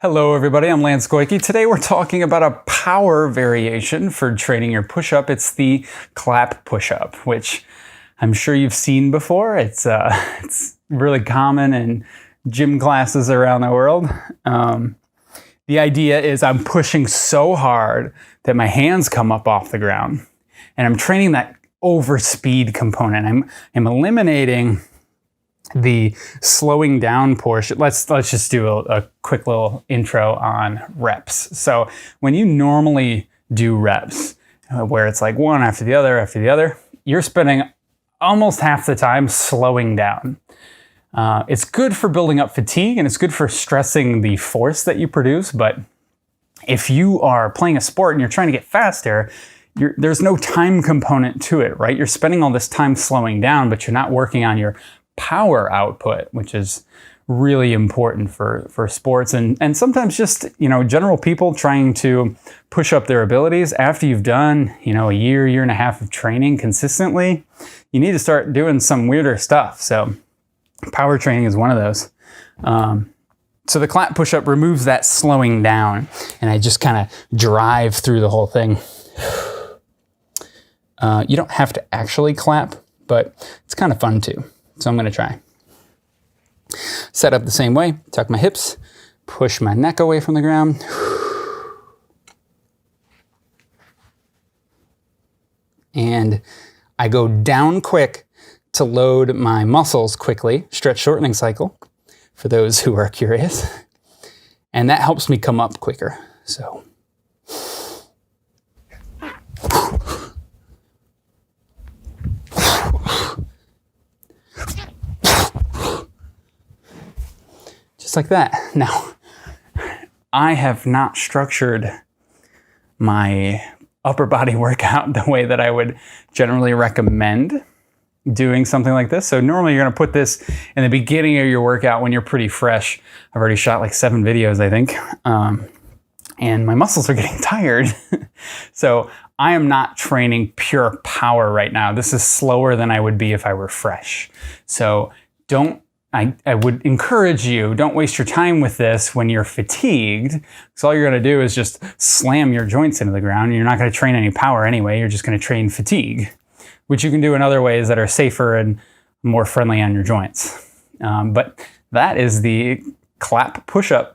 Hello everybody, I'm Lance Goyke. Today we're talking about a power variation for training your push-up. It's the clap push-up, which I'm sure you've seen before. It's really common in gym classes around the world. The idea is I'm pushing so hard that my hands come up off the ground, and I'm training that overspeed component. I'm eliminating the slowing down portion. Let's just do a quick little intro on reps. So when you normally do reps, where it's like one after the other, you're spending almost half the time slowing down. It's good for building up fatigue and it's good for stressing the force that you produce. But if you are playing a sport and you're trying to get faster, there's no time component to it, right? You're spending all this time slowing down, but you're not working on your power output, which is really important for sports and sometimes just, general people trying to push up their abilities. After you've done, a year and a half of training consistently, you need to start doing some weirder stuff. So power training is one of those. So the clap push-up removes that slowing down, and I just kind of drive through the whole thing. You don't have to actually clap, but it's kind of fun too. So I'm going to try. Set up the same way, tuck my hips, push my neck away from the ground. And I go down quick to load my muscles quickly, stretch shortening cycle, for those who are curious. And that helps me come up quicker. So. Just like that. Now, I have not structured my upper body workout the way that I would generally recommend doing something like this. So normally you're going to put this in the beginning of your workout when you're pretty fresh. I've already shot like 7 videos, I think. And my muscles are getting tired. So I am not training pure power right now. This is slower than I would be if I were fresh. So I would encourage you, don't waste your time with this when you're fatigued, because all you're going to do is just slam your joints into the ground. You're not going to train any power anyway. You're just going to train fatigue, which you can do in other ways that are safer and more friendly on your joints. But that is the clap push-up